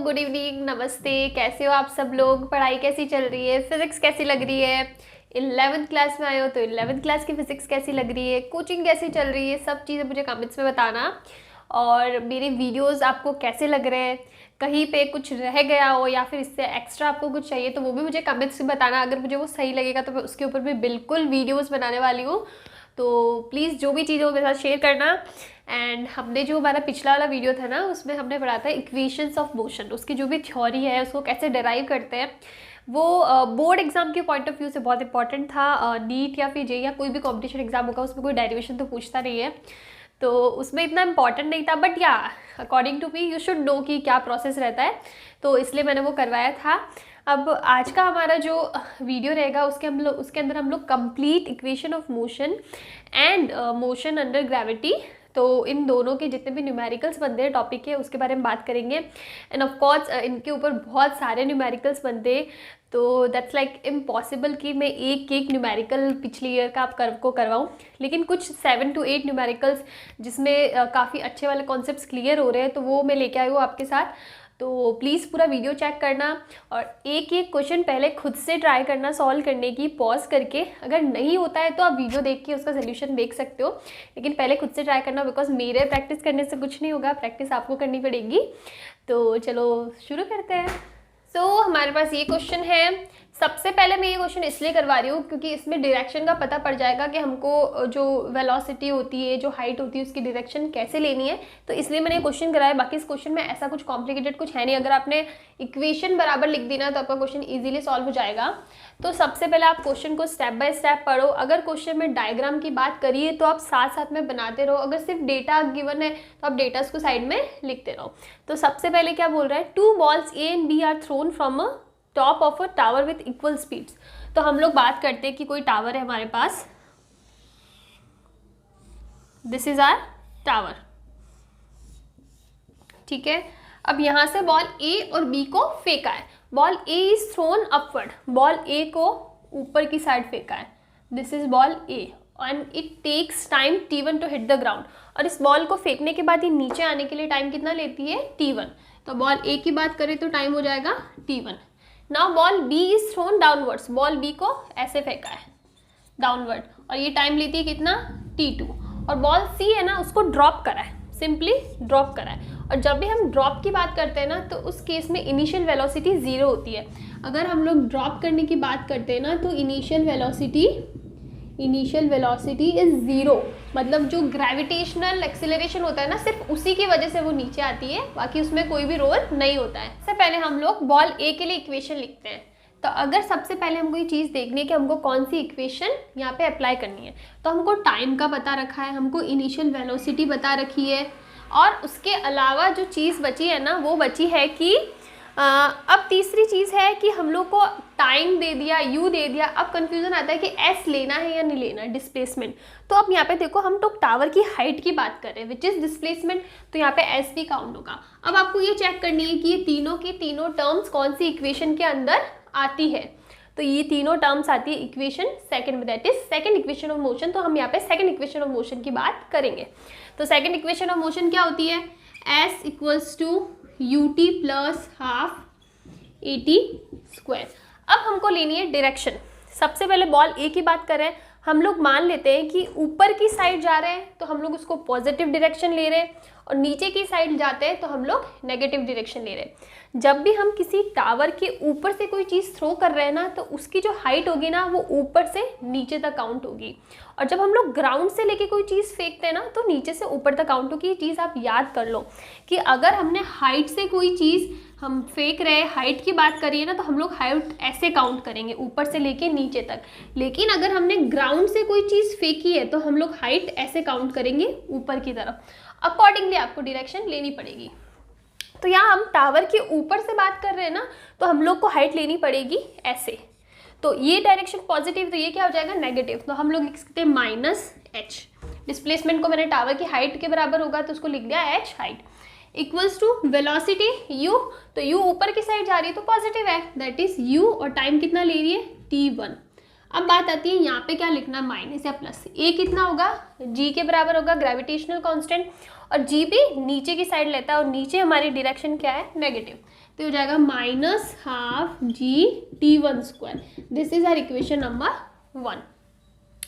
Good evening, नमस्ते। कैसे हो आप सब लोग? पढ़ाई कैसी चल रही है? फिजिक्स कैसी लग रही है? 11th क्लास में आए हो तो 11th क्लास की फिजिक्स कैसी लग रही है? कोचिंग कैसी चल रही है? सब चीज़ें मुझे कमेंट्स में बताना। और मेरे वीडियोस आपको कैसे लग रहे हैं? कहीं पे कुछ रह गया हो या फिर इससे एक्स्ट्रा आपको कुछ चाहिए तो वो भी मुझे कमेंट्स में बताना। अगर मुझे वो सही लगेगा तो मैं उसके ऊपर भी बिल्कुल वीडियोस बनाने वाली हूँ। तो प्लीज़ जो भी चीज़ हो मेरे साथ शेयर करना। एंड हमने जो हमारा पिछला वाला वीडियो था ना, उसमें हमने पढ़ा था इक्वेशंस ऑफ मोशन, उसकी जो भी थ्योरी है उसको कैसे डिराइव करते हैं। वो बोर्ड एग्जाम के पॉइंट ऑफ व्यू से बहुत इंपॉर्टेंट था। नीट या फिर जे या कोई भी कॉम्पिटिशन एग्जाम होगा उसमें कोई डेरिवेशन तो पूछता नहीं है, तो उसमें इतना इंपॉर्टेंट नहीं था। बट या according to me you should know कि क्या प्रोसेस रहता है, तो इसलिए मैंने वो करवाया था। अब आज का हमारा जो वीडियो रहेगा उसके अंदर हम लोग complete equation of motion and motion under gravity, तो इन दोनों के जितने भी न्यूमेरिकल्स बनते हैं टॉपिक के उसके बारे में बात करेंगे। एंड ऑफ कोर्स इनके ऊपर बहुत सारे न्यूमेरिकल्स बनते हैं, तो दैट्स लाइक इम्पॉसिबल कि मैं एक एक न्यूमेरिकल पिछले ईयर का आप कर्व को करवाऊँ। लेकिन कुछ 7 to 8 न्यूमेरिकल्स जिसमें काफ़ी अच्छे वाले कॉन्सेप्ट्स क्लियर हो रहे हैं, तो वो मैं लेके आई हूँ आपके साथ। तो प्लीज़ पूरा वीडियो चेक करना और एक एक क्वेश्चन पहले खुद से ट्राई करना सॉल्व करने की, पॉज करके। अगर नहीं होता है तो आप वीडियो देख के उसका सोल्यूशन देख सकते हो, लेकिन पहले खुद से ट्राई करना, बिकॉज मेरे प्रैक्टिस करने से कुछ नहीं होगा, प्रैक्टिस आपको करनी पड़ेगी। तो चलो शुरू करते हैं। हमारे पास ये क्वेश्चन है। सबसे पहले मैं ये क्वेश्चन इसलिए करवा रही हूँ क्योंकि इसमें डायरेक्शन का पता पड़ जाएगा कि हमको जो वेलोसिटी होती है, जो हाइट होती है, उसकी डायरेक्शन कैसे लेनी है, तो इसलिए मैंने ये क्वेश्चन कराया। बाकी इस क्वेश्चन में ऐसा कुछ कॉम्प्लिकेटेड कुछ है नहीं। अगर आपने इक्वेशन बराबर लिख दी ना तो आपका क्वेश्चन ईजिली सॉल्व हो जाएगा। तो सबसे पहले आप क्वेश्चन को स्टेप बाय स्टेप पढ़ो। अगर क्वेश्चन में डायग्राम की बात करिए तो आप साथ साथ में बनाते रहो। अगर सिर्फ डेटा गिवन है तो आप डेटा को साइड में लिखते रहो। तो सबसे पहले क्या बोल रहा है, 2 balls A and B are thrown from a top of a tower with equal speeds. तो हम लोग बात करते हैं कि कोई टावर है हमारे पास, दिस इज आवर टावर, ठीक है। अब यहां से बॉल ए और बी को फेंका है। Ball A is thrown upward, ball A को ऊपर की साइड फेंका है, this is ball A, and it takes time t1 to hit the ground. और इस बॉल को फेंकने के बाद ये नीचे आने के लिए टाइम कितना लेती है, t1। तो बॉल ए की बात करें तो टाइम हो जाएगा t1। Now ball B is thrown downwards, ball B को ऐसे फेंका है डाउनवर्ड, और ये टाइम लेती है कितना, t2। और बॉल सी है ना, उसको ड्रॉप करा है, सिंपली ड्रॉप करा है। और जब भी हम ड्रॉप की बात करते हैं ना तो उस केस में इनिशियल वेलोसिटी 0 होती है। अगर हम लोग ड्रॉप करने की बात करते हैं ना तो इनिशियल वेलोसिटी इज 0, मतलब जो ग्रेविटेशनल एक्सीलरेशन होता है ना सिर्फ उसी की वजह से वो नीचे आती है, बाकी उसमें कोई भी रोल नहीं होता है। सबसे पहले हम लोग बॉल ए के लिए इक्वेशन लिखते हैं। तो अगर सबसे पहले हमको ये चीज़ देखनी है कि हमको कौन सी इक्वेशन यहाँ पे अप्लाई करनी है, तो हमको टाइम का पता रखा है, हमको इनिशियल वेलोसिटी बता रखी है, और उसके अलावा जो चीज़ बची है ना वो बची है कि अब तीसरी चीज़ है कि हम लोग को टाइम दे दिया, यू दे दिया। अब कंफ्यूजन आता है कि एस लेना है या नहीं लेना, डिस्प्लेसमेंट। तो अब यहाँ पे देखो हम तो टावर की हाइट की बात कर रहे हैं विच इज़ डिस्प्लेसमेंट, तो यहाँ पे एस भी काउंट होगा। अब आपको ये चेक करनी है कि ये तीनों की तीनों टर्म्स कौन सी इक्वेशन के अंदर आती है। तो ये तीनों टर्म्स आती है इक्वेशन सेकंड में, that is second equation of motion. तो हम यहाँ पे सेकंड इक्वेशन ऑफ मोशन की बात करेंगे। तो सेकंड इक्वेशन ऑफ मोशन क्या होती है, s equals to ut plus half at square. अब हमको लेनी है डायरेक्शन। सबसे पहले बॉल ए की बात करें, हम लोग मान लेते हैं कि ऊपर की साइड जा रहे हैं तो हम लोग उसको पॉजिटिव डायरेक्शन ले रहे हैं, और नीचे की साइड जाते हैं तो हम लोग नेगेटिव डायरेक्शन ले रहे हैं। जब भी हम किसी टावर के ऊपर से कोई चीज़ थ्रो कर रहे हैं ना तो उसकी जो हाइट होगी ना वो ऊपर से नीचे तक काउंट होगी, और जब हम लोग ग्राउंड से लेके कोई चीज़ फेंकते हैं ना तो नीचे से ऊपर तक काउंट होगी। ये चीज़ आप याद कर लो कि अगर हमने हाइट से कोई चीज़ हम फेंक रहे हैं, हाइट की बात करिए ना तो हम लोग हाइट ऐसे काउंट करेंगे ऊपर से लेके नीचे तक, लेकिन अगर हमने ग्राउंड से कोई चीज़ फेंकी है तो हम लोग हाइट ऐसे काउंट करेंगे ऊपर की तरफ। अकॉर्डिंगली आपको डायरेक्शन लेनी पड़ेगी। तो यहाँ हम टावर के ऊपर से बात कर रहे हैं ना तो हम लोग को हाइट लेनी पड़ेगी ऐसे। तो ये डायरेक्शन पॉजिटिव, तो ये क्या हो जाएगा नेगेटिव, तो हम लोग लिख सकते हैं माइनस एच। डिस्प्लेसमेंट को मैंने टावर की हाइट के बराबर होगा तो उसको लिख दिया H height, equals to velocity u. तो यू ऊपर की साइड जा रही है तो पॉजिटिव है, दैट इज यू, और टाइम कितना ले रही है t1। अब बात आती है यहाँ पे क्या लिखना है, माइनस या प्लस। ए कितना होगा, जी के बराबर होगा, ग्रेविटेशनल कांस्टेंट, और जी भी नीचे की साइड लेता है और नीचे हमारी डायरेक्शन क्या है, नेगेटिव, तो हो जाएगा -12 g t1²। This is our equation number 1।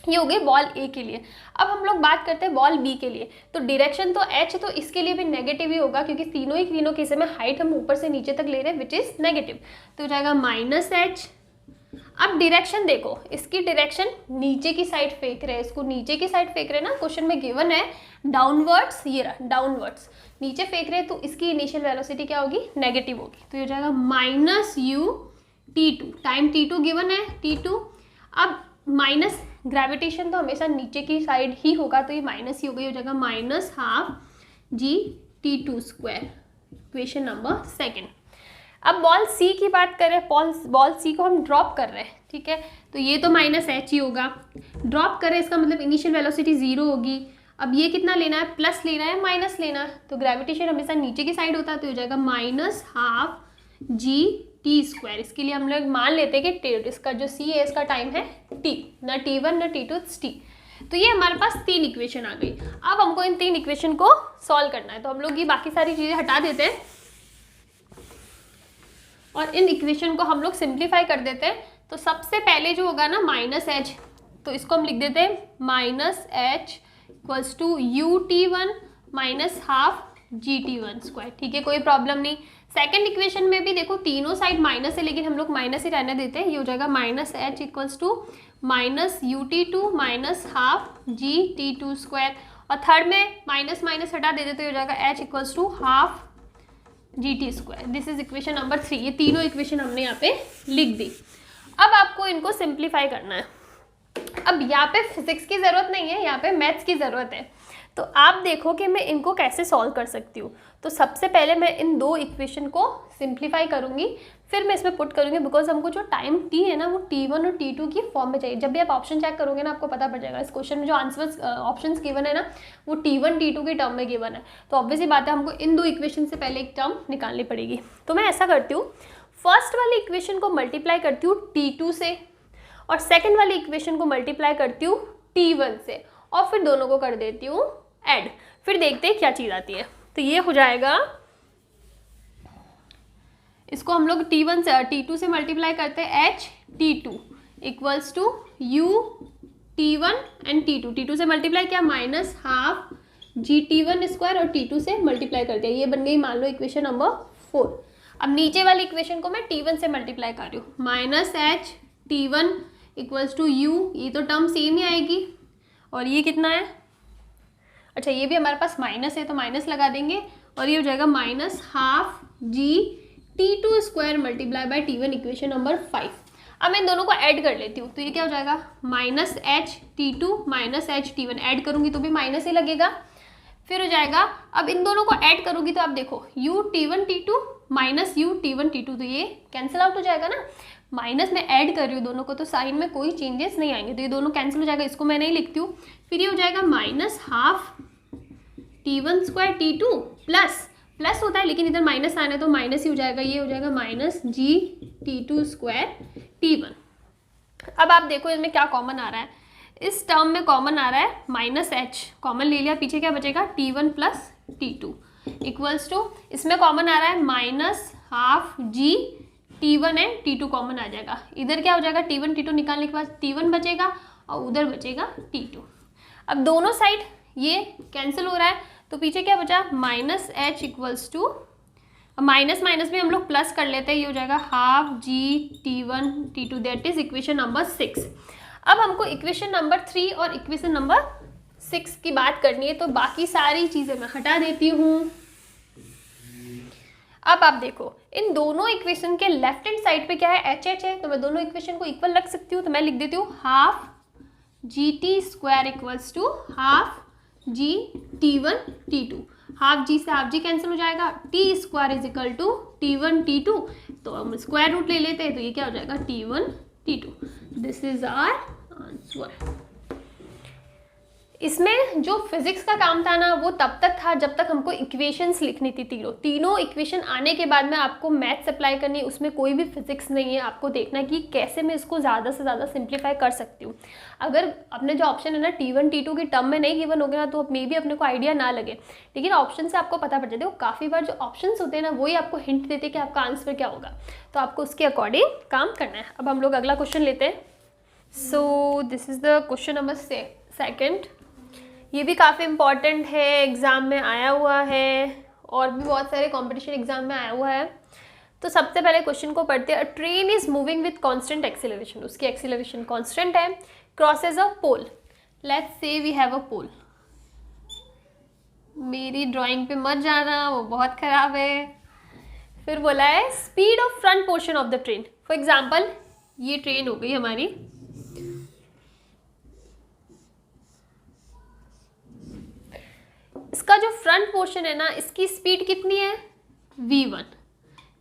ये हो गई बॉल ए के लिए। अब हम लोग बात करते हैं बॉल बी के लिए। तो डायरेक्शन तो एच, तो इसके लिए भी नेगेटिव ही होगा क्योंकि तीनों केस में हाइट हम ऊपर से नीचे तक ले रहे हैं विच इज नेगेटिव, तो हो जाएगा -h। अब डायरेक्शन देखो, इसकी डायरेक्शन नीचे की साइड फेंक रहे हैं, इसको नीचे की साइड फेंक रहे हैं ना, क्वेश्चन में गिवन है डाउनवर्ड्स, ये रहा डाउनवर्ड्स नीचे फेंक रहे हैं, तो इसकी इनिशियल वेलोसिटी क्या होगी, नेगेटिव होगी, तो ये हो जाएगा -u/t2, टाइम t2 गिवन है t2। अब माइनस ग्रेविटेशन तो हमेशा नीचे की साइड ही होगा, तो ये माइनस ही हो गई, हो जाएगा -12 g t2², इक्वेशन नंबर 2। अब बॉल सी की बात करें, बॉल सी को हम ड्रॉप कर रहे हैं, ठीक है, तो ये तो -h ही होगा, ड्रॉप कर रहे हैं इसका मतलब इनिशियल वेलोसिटी 0 होगी। अब ये कितना लेना है, प्लस लेना है माइनस लेना है, तो ग्रेविटेशन हमेशा नीचे की साइड होता है, तो हो जाएगा -12 g t²। इसके लिए हम लोग मान लेते हैं कि इसका जो सी है इसका टाइम है t, ना t1 ना t2, t। तो ये हमारे पास 3 इक्वेशन आ गई। अब हमको इन 3 इक्वेशन को सॉल्व करना है, तो हम लोग ये बाकी सारी चीज़ें हटा देते हैं और इन इक्वेशन को हम लोग सिंप्लीफाई कर देते हैं। तो सबसे पहले जो होगा ना -h, तो इसको हम लिख देते हैं -h = ut1 -12 gt1², ठीक है, कोई प्रॉब्लम नहीं। सेकंड इक्वेशन में भी देखो तीनों साइड माइनस है, लेकिन हम लोग माइनस ही रहने देते हैं, ये हो जाएगा -h = -ut2 -12 gt2²। और थर्ड में माइनस माइनस हटा देते तो हो जाएगा h = ½ gt²। This is equation number 3। ये तीनों इक्वेशन हमने यहाँ पे लिख दी। अब आपको इनको सिंप्लीफाई करना है। अब यहाँ पे फिजिक्स की ज़रूरत नहीं है, यहाँ पे मैथ्स की ज़रूरत है। तो आप देखो कि मैं इनको कैसे सॉल्व कर सकती हूँ। तो सबसे पहले मैं इन 2 इक्वेशन को सिंप्लीफाई करूँगी, फिर मैं इसमें पुट करूँगी, बिकॉज हमको जो टाइम t है ना वो t1 और t2 की फॉर्म में चाहिए। जब भी आप ऑप्शन चेक करोगे ना आपको पता पड़ जाएगा, इस क्वेश्चन में जो आंसर्स ऑप्शंस गिवन है ना वो t1 t2 की टर्म में गिवन है। तो ऑब्वियसली बात है हमको इन 2 इक्वेशन से पहले एक टर्म निकालनी पड़ेगी। तो मैं ऐसा करती हूँ, फर्स्ट वाली इक्वेशन को मल्टीप्लाई करती हूँ t2 से और सेकेंड वाली इक्वेशन को मल्टीप्लाई करती हूँ t1 से और फिर दोनों को कर देती हूँ ऐड, फिर देखते हैं क्या चीज़ आती है। तो ये हो जाएगा, इसको हम लोग t1 से t2 से मल्टीप्लाई करते हैं h t2 = u t1 and t2 से मल्टीप्लाई किया -12 gt1² और t2 से मल्टीप्लाई कर दिया, ये बन गई मान लो इक्वेशन नंबर 4। अब नीचे वाली इक्वेशन को मैं t1 से मल्टीप्लाई कर रही हूँ, -h t1 = u, ये तो टर्म सेम ही आएगी। और ये कितना है, अच्छा ये भी हमारे पास माइनस है तो माइनस लगा देंगे और ये हो जाएगा -12 gt2² × t1, इक्वेशन नंबर 5। अब मैं इन दोनों को ऐड कर लेती हूँ, तो ये क्या हो जाएगा -h t2 -h t1, add करूँगी तो भी माइनस ही लगेगा। फिर हो जाएगा, अब इन दोनों को ऐड करूँगी तो आप देखो u t1 t2 -u t1 t2, तो ये कैंसिल आउट हो जाएगा ना। माइनस में ऐड कर रही हूँ दोनों को तो साइन में कोई चेंजेस नहीं आएंगे, तो ये दोनों कैंसिल हो जाएगा, इसको मैं नहीं लिखती हूँ। फिर ये हो जाएगा -12 t1² t2 प्लस होता है लेकिन इधर माइनस आना है तो माइनस ही हो जाएगा, ये हो जाएगा -g t2² t1। अब आप देखो इसमें क्या कॉमन आ रहा है, इस टर्म में कॉमन आ रहा है -h, कॉमन ले लिया, पीछे क्या बचेगा t1 + t2 = इसमें कॉमन आ रहा है -12 g t1 and t2 common आ जाएगा। इधर क्या हो जाएगा t1 t2 निकालने के बाद t1 बचेगा और उधर बचेगा t2। अब दोनों साइड ये कैंसिल हो रहा है तो पीछे क्या बचा -h = माइनस माइनस में हम लोग प्लस कर लेते हैं, ये हो जाएगा ½ g t1 t2, that is equation number 6। अब हमको इक्वेशन नंबर 3 और इक्वेशन नंबर 6 की बात करनी है, तो बाकी सारी चीज़ें मैं हटा देती हूँ। अब आप देखो इन दोनों इक्वेशन के लेफ्ट हैंड साइड पे क्या है, एच है, तो मैं दोनों इक्वेशन को इक्वल रख सकती हूँ, तो मैं लिख देती हूँ ½ gt² = ½ g t1 t2, ½ g से ½ g कैंसिल हो जाएगा, t² = t1 t2, तो हम स्क्वायर रूट ले लेते हैं, तो ये क्या हो जाएगा t1 t2। This is our answer. इसमें जो फिजिक्स का काम था ना वो तब तक था जब तक हमको इक्वेशंस लिखनी थी। तीनों इक्वेशन आने के बाद में आपको मैथ्स अप्लाई करनी है, उसमें कोई भी फिजिक्स नहीं है। आपको देखना कि कैसे मैं इसको ज़्यादा से ज़्यादा सिंप्लीफाई कर सकती हूँ। अगर अपने जो ऑप्शन है ना T1 T2 की टर्म में नहीं गिवन हो गया ना तो मे भी अपने को आइडिया ना लगे, लेकिन ऑप्शन से आपको पता पड़ जाता है। वो काफ़ी बार जो ऑप्शन होते हैं ना वही आपको हिंट देते हैं कि आपका आंसर क्या होगा, तो आपको उसके अकॉर्डिंग काम करना है। अब हम लोग अगला क्वेश्चन लेते हैं। So this is the question number 2। ये भी काफ़ी इम्पॉर्टेंट है, एग्ज़ाम में आया हुआ है और भी बहुत सारे कंपटीशन एग्जाम में आया हुआ है। तो सबसे पहले क्वेश्चन को पढ़ते हैं। A train is moving with constant acceleration, उसकी एक्सीलरेशन कांस्टेंट है, crosses a pole. Let's say we have a pole. मेरी ड्राइंग पे मत जाना, वो बहुत ख़राब है। फिर बोला है speed of front portion of the train. For example ये ट्रेन हो गई हमारी, इसका जो फ्रंट पोर्शन है ना इसकी स्पीड कितनी है v1।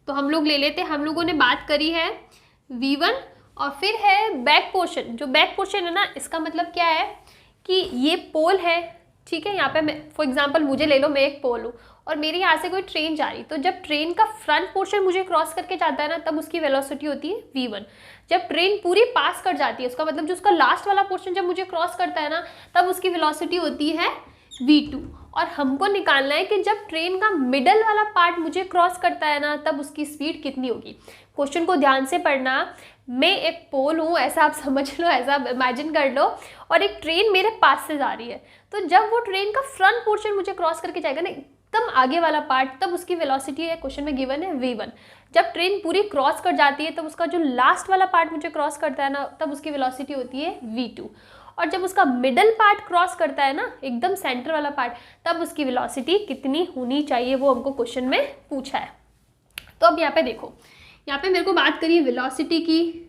तो हम लोग ले लेते हैं, हम लोगों ने बात करी है v1। और फिर है बैक पोर्शन। जो बैक पोर्शन है ना इसका मतलब क्या है कि ये पोल है, ठीक है। यहाँ पे मैं फॉर एग्जांपल मुझे ले लो, मैं एक पोल हूँ और मेरे यहाँ से कोई ट्रेन जा रही, तो जब ट्रेन का फ्रंट पोर्शन मुझे क्रॉस करके जाता है ना तब उसकी वेलोसिटी होती है v1। जब ट्रेन पूरी पास कर जाती है, उसका मतलब जो उसका लास्ट वाला पोर्शन जब मुझे क्रॉस करता है ना तब उसकी वेलोसिटी होती है v2। और हमको निकालना है कि जब ट्रेन का मिडल वाला पार्ट मुझे क्रॉस करता है ना तब उसकी स्पीड कितनी होगी। क्वेश्चन को ध्यान से पढ़ना। मैं एक पोल हूँ, ऐसा आप समझ लो, ऐसा इमेजिन कर लो, और एक ट्रेन मेरे पास से जा रही है। तो जब वो ट्रेन का फ्रंट पोर्शन मुझे क्रॉस करके जाएगा ना एकदम आगे वाला पार्ट, तब उसकी वेलोसिटी है, क्वेश्चन में गिवन है v1। जब ट्रेन पूरी क्रॉस कर जाती है तब उसका जो लास्ट वाला पार्ट मुझे क्रॉस करता है ना तब उसकी वेलोसिटी होती है v2। और जब उसका मिडल पार्ट क्रॉस करता है ना एकदम सेंटर वाला पार्ट, तब उसकी वेलोसिटी कितनी होनी चाहिए, वो हमको क्वेश्चन में पूछा है। तो अब यहाँ पे देखो, यहाँ पे मेरे को बात करिए वेलोसिटी की,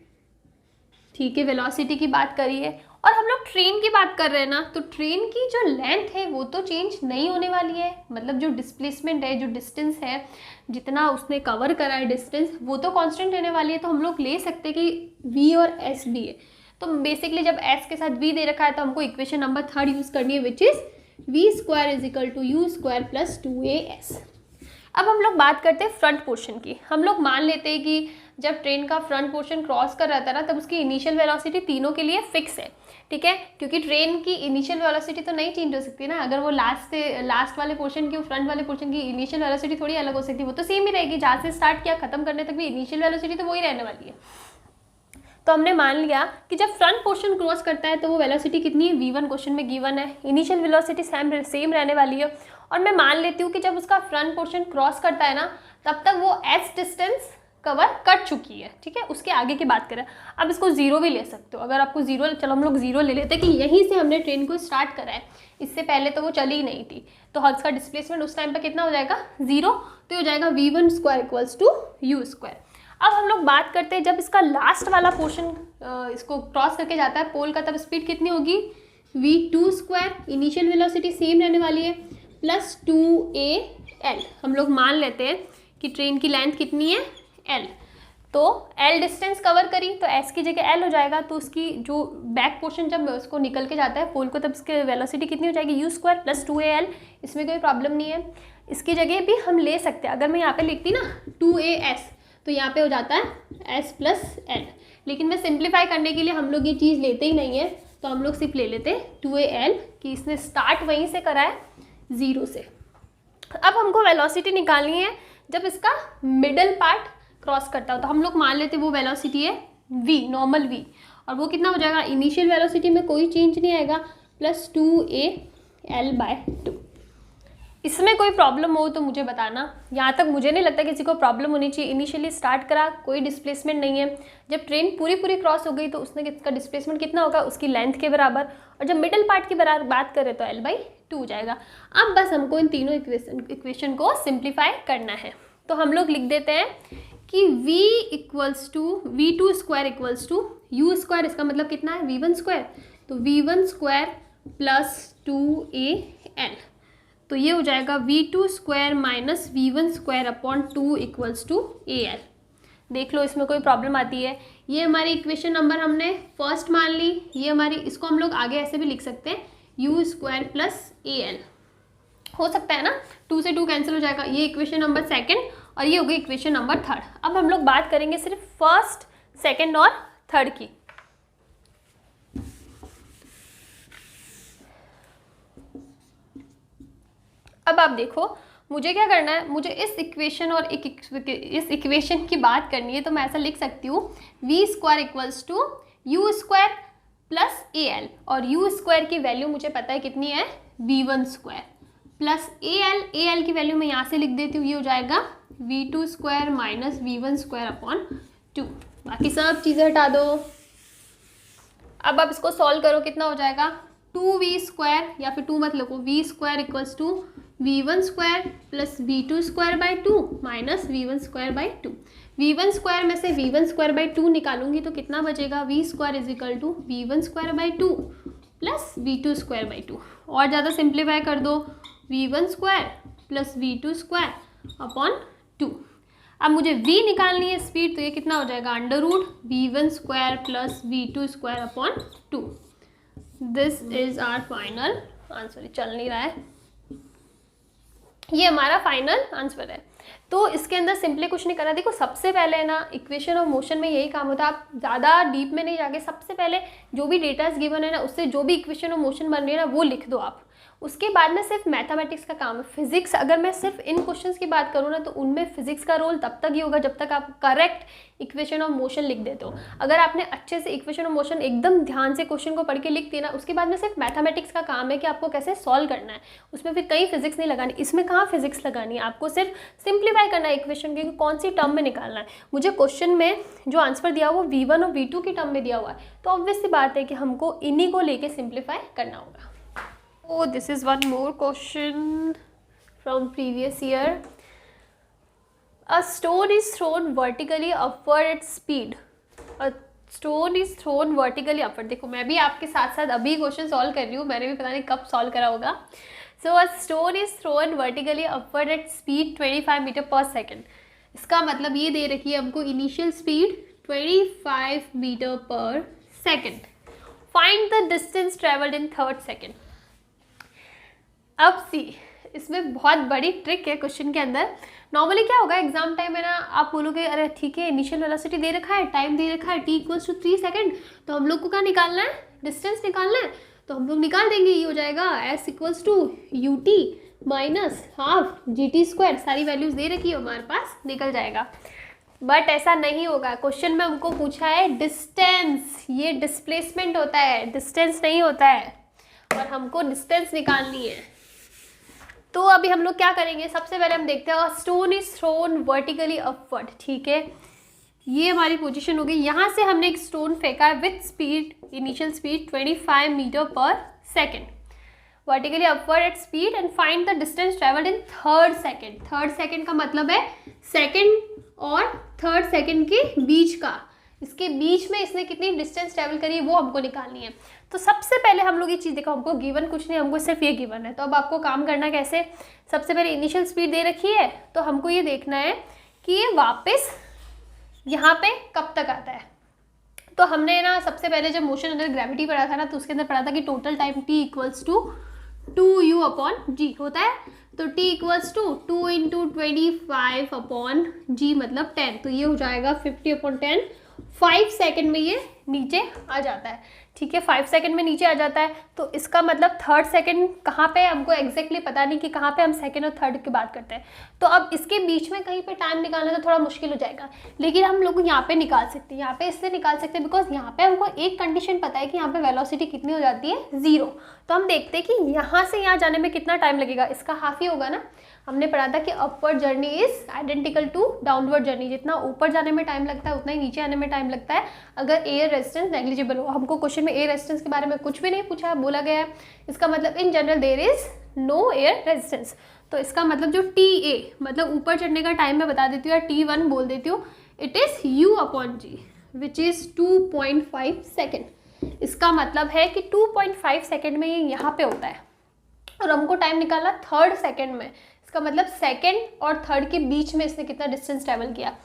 ठीक है, वेलोसिटी की बात करिए। और हम लोग ट्रेन की बात कर रहे हैं ना, तो ट्रेन की जो लेंथ है वो तो चेंज नहीं होने वाली है। मतलब जो डिस्प्लेसमेंट है, जो डिस्टेंस है, जितना उसने कवर करा है डिस्टेंस, वो तो कांस्टेंट रहने वाली है। तो हम लोग ले सकते हैं कि v और s भी है। तो बेसिकली जब s के साथ v दे रखा है तो हमको इक्वेशन नंबर 3 यूज़ करनी है, which is v² = u² + 2as। अब हम लोग बात करते हैं फ्रंट पोर्शन की। हम लोग मान लेते हैं कि जब ट्रेन का फ्रंट पोर्शन क्रॉस कर रहा था ना तब उसकी इनिशियल वेलोसिटी तीनों के लिए फिक्स है, ठीक है, क्योंकि ट्रेन की इनिशियल वेलोसिटी तो नहीं चेंज हो सकती ना। अगर वो लास्ट वाले पोर्शन की, फ्रंट वाले पोर्शन की इनिशियल वेलोसिटी थोड़ी अलग हो सकती है, वो तो सेम ही रहेगी। जहाँ से स्टार्ट किया खत्म करने तक भी इनिशियल वेलोसिटी तो वही रहने वाली है। तो हमने मान लिया कि जब फ्रंट पोर्शन क्रॉस करता है तो वो वेलोसिटी कितनी है v1, क्वेश्चन में गिवन है। इनिशियल वेलोसिटी सेम रहने वाली है। और मैं मान लेती हूँ कि जब उसका फ्रंट पोर्शन क्रॉस करता है ना तब तक वो s डिस्टेंस कवर कर चुकी है, ठीक है। उसके आगे की बात करें, अब इसको 0 भी ले सकते हो। अगर आपको 0, चलो हम लोग 0 ले लेते हैं कि यहीं से हमने ट्रेन को स्टार्ट करा है, इससे पहले तो वो चली ही नहीं थी। तो हर्ट्ज का डिस्प्लेसमेंट उस टाइम पर कितना हो जाएगा 0। तो हो जाएगा v1² = u²। अब हम लोग बात करते हैं जब इसका लास्ट वाला पोर्शन इसको क्रॉस करके जाता है पोल का, तब स्पीड कितनी होगी v2²। इनिशियल वेलोसिटी सेम रहने वाली है + 2al। हम लोग मान लेते हैं कि ट्रेन की लेंथ कितनी है l, तो l डिस्टेंस कवर करी तो s की जगह l हो जाएगा। तो उसकी जो बैक पोर्शन जब उसको निकल के जाता है पोल को, तब इसकी वेलोसिटी कितनी हो जाएगी u² + 2al। इसमें कोई प्रॉब्लम नहीं है। इसकी जगह भी हम ले सकते हैं, अगर मैं यहाँ पे लिखती ना 2as तो यहाँ पे हो जाता है s + l। लेकिन मैं सिंप्लीफाई करने के लिए हम लोग ये चीज़ लेते ही नहीं है, तो हम लोग सिर्फ ले लेते हैं 2al कि इसने स्टार्ट वहीं से करा है 0 से। अब हमको वेलोसिटी निकालनी है जब इसका मिडल पार्ट क्रॉस करता हो, तो हम लोग मान लेते हैं वो वेलोसिटी है v, नॉर्मल v। और वो कितना हो जाएगा, इनिशियल वेलोसिटी में कोई चेंज नहीं आएगा + 2al/2। इसमें कोई प्रॉब्लम हो तो मुझे बताना। यहाँ तक मुझे नहीं लगता किसी को प्रॉब्लम होनी चाहिए। इनिशियली स्टार्ट करा, कोई डिस्प्लेसमेंट नहीं है। जब ट्रेन पूरी क्रॉस हो गई तो उसने इसका डिस्प्लेसमेंट कितना होगा, उसकी लेंथ के बराबर। और जब मिडिल पार्ट की बात करें तो l/2 हो जाएगा। अब बस हमको इन तीनों इक्वेशन को सिंप्लीफाई करना है। तो हम लोग लिख देते हैं कि v2² = u²। इसका मतलब कितना है v1², तो v1² + 2al। तो ये हो जाएगा v2² - v1² / 2 = al। देख लो इसमें कोई प्रॉब्लम आती है। ये हमारी इक्वेशन नंबर हमने फर्स्ट मान ली। ये हमारी, इसको हम लोग आगे ऐसे भी लिख सकते हैं you square plus a L. हो सकता है ना, 2 से 2 कैंसिल हो जाएगा। ये इक्वेशन नंबर सेकंड और ये हो गई इक्वेशन नंबर थर्ड। अब हम लोग बात करेंगे सिर्फ फर्स्ट, सेकंड और थर्ड की। अब आप देखो मुझे क्या करना है, मुझे इस इक्वेशन और इस इक्वेशन की बात करनी है, तो मैं ऐसा लिख सकती हूँ v square equals to u square plus a l, और यू स्क्वायर की वैल्यू मुझे पता है कितनी है, वी1 स्क्वायर प्लस ए एल की वैल्यू मैं यहाँ से लिख देती हूँ, ये हो जाएगा वी2 स्क्वायर माइनस वी1 स्क्वायर अपॉन 2। बाकी सब चीज़ें हटा दो। अब आप इसको सॉल्व करो, कितना हो जाएगा 2v स्क्वायर, या फिर 2 मत लिखो, v square equals to v1 square plus v2 square by 2 minus v1 square by 2। v1 square में से v1 स्क्वायर बाई 2 निकालूंगी तो कितना बचेगा, v square is equal to v1 square by 2 plus v2 square by 2। और ज़्यादा simplify कर दो, v1 square plus v2 square upon 2। अब मुझे v निकालनी है स्पीड, तो ये कितना हो जाएगा, under root v1 square plus v2 square upon 2। This is our final answer. चल नहीं रहा है, ये हमारा फाइनल आंसर है। तो इसके अंदर सिंपली कुछ नहीं करना। देखो सबसे पहले ना इक्वेशन ऑफ मोशन में यही काम होता है, आप ज़्यादा डीप में नहीं जाके सबसे पहले जो भी डेटाज गिवन है ना, उससे जो भी इक्वेशन ऑफ मोशन बन रही है ना वो लिख दो आप। उसके बाद में सिर्फ मैथमेटिक्स का काम है। फिजिक्स अगर मैं सिर्फ इन क्वेश्चंस की बात करूँ ना, तो उनमें फिजिक्स का रोल तब तक ही होगा जब तक आप करेक्ट इक्वेशन ऑफ मोशन लिख देते हो। अगर आपने अच्छे से इक्वेशन ऑफ मोशन एकदम ध्यान से क्वेश्चन को पढ़ के लिख दिया ना, उसके बाद में सिर्फ मैथमेटिक्स का काम है कि आपको कैसे सॉल्व करना है। उसमें फिर कहीं फिजिक्स नहीं लगानी, इसमें कहाँ फिजिक्स लगानी है, आपको सिर्फ सिंप्लीफाई करना है इक्वेशन के कौन सी टर्म में निकालना है। मुझे क्वेश्चन में जो आंसर दिया हुआ वो v1 और v2 की टर्म में दिया हुआ है, तो ऑब्वियस सी बात है कि हमको इन्हीं को लेके सिंप्लीफाई करना होगा। Oh, this is one more question from previous year. A stone is thrown vertically upward at speed. A stone is thrown vertically upward. देखो मैं भी आपके साथ साथ अभी क्वेश्चन सॉल्व कर रही हूँ, मैंने भी पता नहीं कब सॉल्व करा होगा। So a stone is thrown vertically upward at speed 25 metre per second. इसका मतलब ये दे रखी है हमको initial speed 25 metre per second. Find the distance travelled in third second. अब सी, इसमें बहुत बड़ी ट्रिक है क्वेश्चन के अंदर। नॉर्मली क्या होगा एग्जाम टाइम में ना, आप बोलोगे अरे ठीक है इनिशियल वेलोसिटी दे रखा है, टाइम दे रखा है t इक्वल्स टू 3 सेकेंड, तो हम लोग को क्या निकालना है, डिस्टेंस निकालना है, तो हम लोग निकाल देंगे। ये हो जाएगा s equals to u t minus half g t square, सारी वैल्यूज दे रखी है हमारे पास, निकल जाएगा। बट ऐसा नहीं होगा, क्वेश्चन में हमको पूछा है डिस्टेंस, ये डिस्प्लेसमेंट होता है, डिस्टेंस नहीं होता है, और हमको डिस्टेंस निकालनी है। तो अभी हम लोग क्या करेंगे, सबसे पहले हम देखते हैं stone is thrown vertically upward. ठीक है, ये हमारी पोजीशन होगी। यहाँ से हमने एक स्टोन फेंका है with speed, initial speed 25 metre per second, vertically upward at speed, and find the distance travelled in third second. Third second का मतलब है सेकेंड और थर्ड सेकेंड के बीच का, इसके बीच में इसने कितनी डिस्टेंस ट्रेवल करी है वो हमको निकालनी है। तो सबसे पहले हम लोग ये चीज़ देखो, हमको गिवन कुछ नहीं, हमको सिर्फ ये गिवन है। तो अब आपको काम करना कैसे, सबसे पहले इनिशियल स्पीड दे रखी है, तो हमको ये देखना है कि ये वापस यहाँ पे कब तक आता है। तो हमने ना सबसे पहले जब मोशन अंडर ग्रेविटी पढ़ा था ना, तो उसके अंदर पढ़ा था कि total time t equals to 2u upon g होता है। तो t equals to 2 into 25 upon g मतलब 10, तो ये हो जाएगा 50 अपॉन 10। 5 सेकेंड में ये नीचे आ जाता है। ठीक है, 5 सेकेंड में नीचे आ जाता है, तो इसका मतलब थर्ड सेकेंड कहाँ पे, हमको एग्जैक्टली पता नहीं कि कहाँ पे हम सेकेंड और थर्ड की बात करते हैं। तो अब इसके बीच में कहीं पे टाइम निकालना तो थोड़ा मुश्किल हो जाएगा, लेकिन हम लोग यहाँ पे निकाल सकते हैं। यहाँ पे इसलिए निकाल सकते हैं बिकॉज यहाँ पे हमको एक कंडीशन पता है कि यहाँ पे वेलोसिटी कितनी हो जाती है, 0। तो हम देखते हैं कि यहाँ से यहाँ जाने में कितना टाइम लगेगा, इसका हाफ ही होगा ना। हमने पढ़ा था कि upward journey is identical to downward journey, जितना ऊपर जाने में टाइम लगता है उतना ही नीचे आने में टाइम लगता है अगर एयर रेजिस्टेंस नेग्लिजिबल हो। हमको क्वेश्चन में एयर रेजिस्टेंस के बारे में कुछ भी नहीं पूछा है, बोला गया है इसका मतलब in general there is no air resistance. तो इसका मतलब जो टी ए मतलब ऊपर चढ़ने का टाइम मैं बता देती हूँ, या T1 बोल देती हूँ, it is u upon g which is 2.5 second. इसका मतलब है कि 2.5 सेकेंड में ये यहाँ पे होता है, और हमको टाइम निकालना थर्ड सेकेंड में। इसका मतलब सेकेंड और थर्ड के बीच में इसने कितना डिस्टेंस ट्रेवल किया।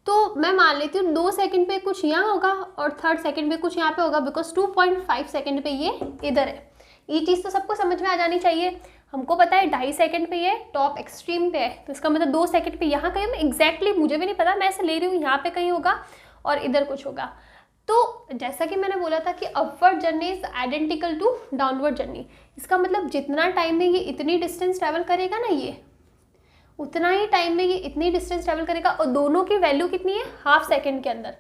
तो मैं मान लेती हूँ 2 सेकेंड पे कुछ यहाँ होगा और थर्ड सेकेंड पे कुछ यहाँ पे होगा, बिकॉज 2.5 सेकेंड पे ये इधर है। ये चीज़ तो सबको समझ में आ जानी चाहिए। हमको पता है 2.5 सेकंड पे ये टॉप एक्सट्रीम पे है, तो इसका मतलब 2 सेकंड पे यहाँ कहीं एग्जैक्टली मुझे भी नहीं पता, मैं ऐसे ले रही हूँ, यहाँ पे कहीं होगा और इधर कुछ होगा। तो जैसा कि मैंने बोला था कि upward journey is identical to downward journey. इसका मतलब जितना टाइम में ये इतनी डिस्टेंस ट्रैवल करेगा ना, ये उतना ही टाइम में ये इतनी डिस्टेंस ट्रैवल करेगा, और दोनों की वैल्यू कितनी है, हाफ सेकेंड के अंदर।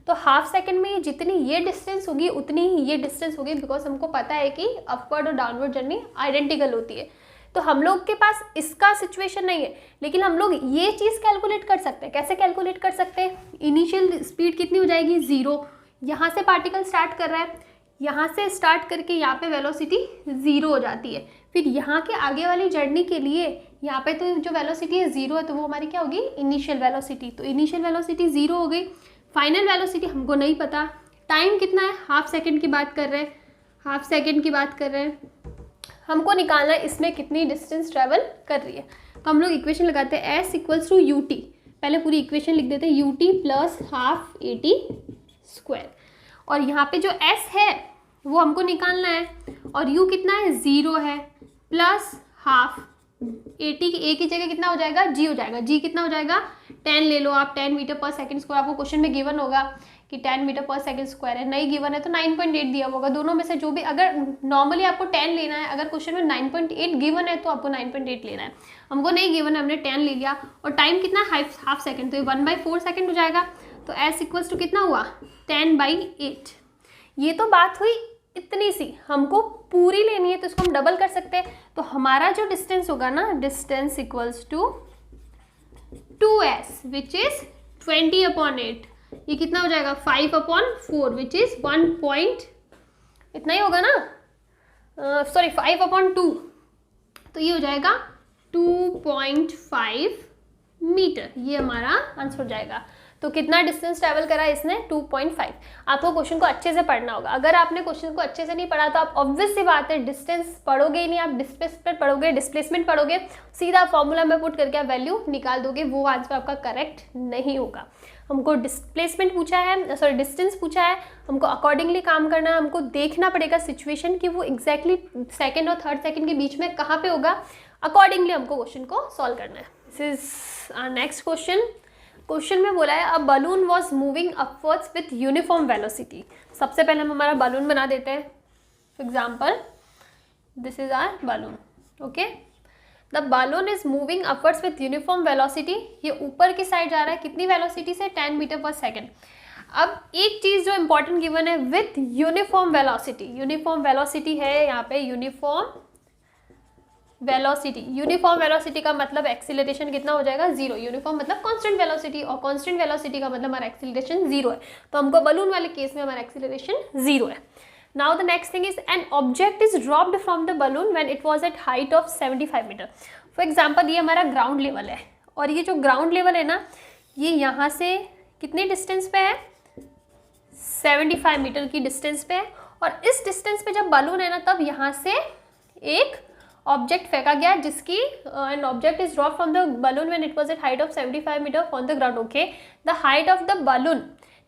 तो हाफ सेकेंड में ये जितनी ये डिस्टेंस होगी उतनी ही ये डिस्टेंस होगी, बिकॉज हमको पता है कि अपवर्ड और डाउनवर्ड जर्नी आइडेंटिकल होती है। तो हम लोग के पास इसका सिचुएशन नहीं है, लेकिन हम लोग ये चीज़ कैलकुलेट कर सकते हैं। कैसे कैलकुलेट कर सकते हैं? इनिशियल स्पीड कितनी हो जाएगी, 0। यहाँ से पार्टिकल स्टार्ट कर रहा है, यहाँ से स्टार्ट करके यहाँ पे वेलोसिटी 0 हो जाती है। फिर यहाँ के आगे वाली जर्नी के लिए यहाँ पे तो जो वेलोसिटी है 0 है, तो वो हमारी क्या होगी, इनिशियल वेलोसिटी। तो इनिशियल वेलोसिटी 0 हो गई। फाइनल वेलोसिटी हमको नहीं पता। टाइम कितना है, हाफ सेकेंड की बात कर रहे हैं, हाफ सेकेंड की बात कर रहे हैं। हमको निकालना है इसमें कितनी डिस्टेंस ट्रैवल कर रही है। तो हम लोग इक्वेशन लगाते हैं S इक्वल्स टू UT। पहले पूरी इक्वेशन लिख देते हैं, UT plus half AT square. और यहाँ पे जो S है वो हमको निकालना है, और U कितना है, 0 है, प्लस हाफ AT की A की जगह कितना हो जाएगा, G हो जाएगा। G कितना हो जाएगा, 10 ले लो आप, 10 मीटर पर सेकंड स्क्वायर। आपको क्वेश्चन में गिवन होगा कि 10 मीटर पर सेकंड स्क्वायर है, नहीं गिवन है तो 9.8 दिया होगा। दोनों में से जो भी, अगर नॉर्मली आपको 10 लेना है, अगर क्वेश्चन में 9.8 गिवन है तो आपको 9.8 लेना है। हमको नहीं गिवन है, हमने 10 ले लिया। और टाइम कितना है, हाफ सेकेंड, तो ये 1/4 सेकेंड हो जाएगा। तो S इक्वल्स टू कितना हुआ, 10/8। ये तो बात हुई इतनी सी, हमको पूरी लेनी है तो इसको हम डबल कर सकते हैं। तो हमारा जो डिस्टेंस होगा ना, distance equals to 2S which is 20/8। ये कितना हो जाएगा, 5/4 विच इज 1 इतना ही होगा ना, सॉरी 5/2, तो ये हो जाएगा 2.5 मीटर। ये हमारा आंसर हो जाएगा। तो कितना डिस्टेंस ट्रैवल करा इसने, 2.5। आपको क्वेश्चन को अच्छे से पढ़ना होगा। अगर आपने क्वेश्चन को अच्छे से नहीं पढ़ा तो आप ऑब्वियस सी बात है डिस्टेंस पढ़ोगे ही नहीं, आप डिस्प्लेसमेंट पढ़ोगे, सीधा फॉर्मूला में पुट करके आप वैल्यू निकाल दोगे, वो आंसर आपका करेक्ट नहीं होगा। हमको डिस्प्लेसमेंट पूछा है, सॉरी डिस्टेंस पूछा है, हमको अकॉर्डिंगली काम करना है। हमको देखना पड़ेगा सिचुएशन कि वो एग्जैक्टली सेकेंड और थर्ड सेकेंड के बीच में कहाँ पे होगा, अकॉर्डिंगली हमको क्वेश्चन को सॉल्व करना है। This is our next question. Question में बोला है a balloon was moving upwards with uniform velocity. सबसे पहले हम हमारा बलून बना देते हैं। For example this is our balloon, okay. The balloon is moving upwards with uniform velocity. ये ऊपर की साइड जा रहा है, कितनी वेलोसिटी से, 10 मीटर पर सेकेंड। अब एक चीज़ जो इंपॉर्टेंट गिवन है, with uniform velocity. Uniform velocity है यहाँ पे, यूनिफॉर्म वेलोसिटी। यूनिफॉर्म वेलोसिटी का मतलब एक्सीलरेशन कितना हो जाएगा, 0। यूनिफॉर्म मतलब कांस्टेंट वेलोसिटी, और कांस्टेंट वेलोसिटी का मतलब हमारा एक्सीलरेशन 0 है। तो हमको बलून वाले केस में हमारा एक्सीलरेशन 0 है। Now the next thing is an object is dropped from the balloon when it was at height of 75 metre. For example ये हमारा ग्राउंड लेवल है, और ये जो ग्राउंड लेवल है ना, ये यहाँ से कितने डिस्टेंस पे है, 75 मीटर की डिस्टेंस पे है। और इस डिस्टेंस पे जब बलून है ना, तब यहाँ से एक ऑब्जेक्ट फेंका गया, जिसकी an object is drop from the balloon when it was at height of 75 metre on the ground, okay. The height of the balloon,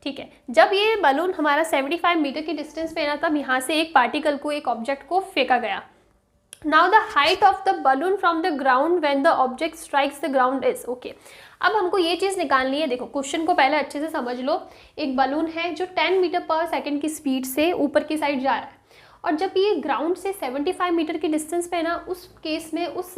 ठीक है, जब ये बलून हमारा 75 मीटर की डिस्टेंस पे है ना, तब यहाँ से एक पार्टिकल को, एक ऑब्जेक्ट को फेंका गया। Now the height of the balloon from the ground when the object strikes the ground is, okay. अब हमको ये चीज़ निकालनी है। देखो क्वेश्चन को पहले अच्छे से समझ लो। एक बलून है जो 10 मीटर पर सेकेंड की स्पीड से ऊपर की साइड जा रहा है, और जब ये ग्राउंड से 75 मीटर की डिस्टेंस पे है ना, उस केस में, उस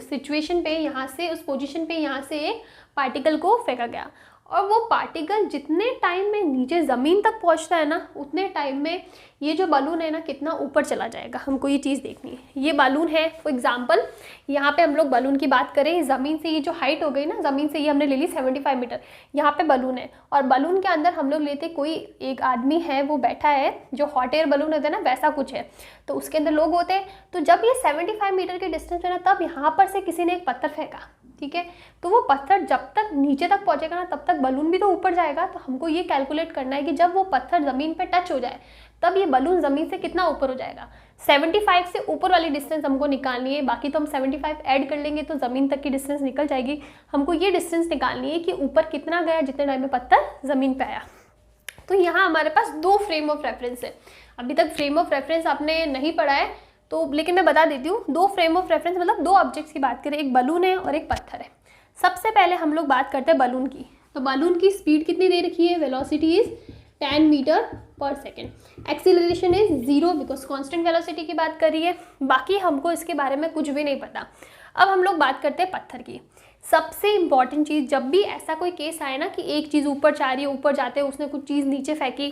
सिचुएशन पे, यहाँ से, उस पोजीशन पे यहाँ से एक पार्टिकल को फेंका गया। और वो पार्टिकल जितने टाइम में नीचे ज़मीन तक पहुँचता है ना, उतने टाइम में ये जो बलून है ना कितना ऊपर चला जाएगा, हमको ये चीज़ देखनी है। ये बलून है, फॉर एग्जांपल यहाँ पे हम लोग बलून की बात करें, ज़मीन से ये जो हाइट हो गई ना, ज़मीन से ये हमने ले ली 75 मीटर, यहाँ पे बलून है, और बलून के अंदर हम लोग लेते कोई एक आदमी है, वो बैठा है, जो हॉट एयर बलून होता है ना वैसा कुछ है, तो उसके अंदर लोग होते हैं। तो जब ये 75 मीटर के डिस्टेंस है ना, तब यहाँ पर से किसी ने एक पत्थर फेंका, ठीक है, तो वो पत्थर जब तक नीचे तक पहुंचेगा ना, तब तक बलून भी तो ऊपर जाएगा। तो हमको ये कैलकुलेट करना है कि जब वो पत्थर ज़मीन पे टच हो जाए, तब ये बलून ज़मीन से कितना ऊपर हो जाएगा। 75 से ऊपर वाली डिस्टेंस हमको निकालनी है, बाकी तो हम 75 ऐड कर लेंगे तो ज़मीन तक की डिस्टेंस निकल जाएगी। हमको ये डिस्टेंस निकालनी है कि ऊपर कितना गया जितने टाइम में पत्थर ज़मीन पे आया। तो यहाँ हमारे पास दो फ्रेम ऑफ रेफरेंस है। अभी तक फ्रेम ऑफ रेफरेंस आपने नहीं पढ़ा है तो लेकिन मैं बता देती हूँ, दो फ्रेम ऑफ रेफरेंस मतलब दो ऑब्जेक्ट्स की बात करें, एक बलून है और एक पत्थर है। सबसे पहले हम लोग बात करते हैं बलून की। तो बलून की स्पीड कितनी दे रखी है, velocity is 10 metre per second, acceleration is 0 because constant velocity की बात कर रही है। बाकी हमको इसके बारे में कुछ भी नहीं पता। अब हम लोग बात करते हैं पत्थर की। सबसे इंपॉर्टेंट चीज़, जब भी ऐसा कोई केस आए ना कि एक चीज़ ऊपर जा रही है, ऊपर जाते हैं उसने कुछ चीज़ नीचे फेंकी,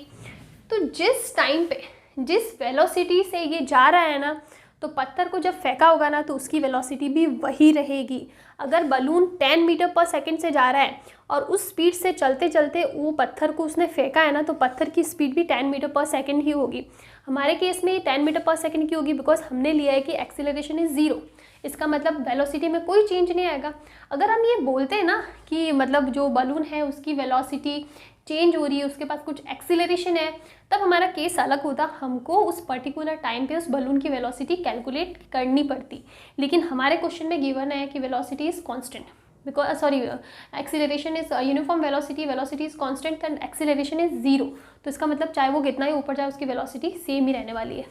तो जिस टाइम पे जिस वेलोसिटी से ये जा रहा है ना, तो पत्थर को जब फेंका होगा ना तो उसकी वेलोसिटी भी वही रहेगी। अगर बलून 10 मीटर पर सेकंड से जा रहा है और उस स्पीड से चलते चलते वो पत्थर को उसने फेंका है ना, तो पत्थर की स्पीड भी 10 मीटर पर सेकंड ही होगी। हमारे केस में 10 मीटर पर सेकंड की होगी बिकॉज हमने लिया है कि एक्सीलरेशन इज 0। इसका मतलब वेलोसिटी में कोई चेंज नहीं आएगा। अगर हम ये बोलते हैं ना कि मतलब जो बलून है उसकी वेलोसिटी चेंज हो रही है, उसके पास कुछ एक्सीलरेशन है, तब हमारा केस अलग होता, हमको उस पर्टिकुलर टाइम पे उस बलून की वेलोसिटी कैलकुलेट करनी पड़ती। लेकिन हमारे क्वेश्चन में गिवन है कि velocity is constant because sorry acceleration is uniform velocity is constant and acceleration is 0। तो इसका मतलब चाहे वो कितना ही ऊपर जाए उसकी वेलोसिटी सेम ही रहने वाली है।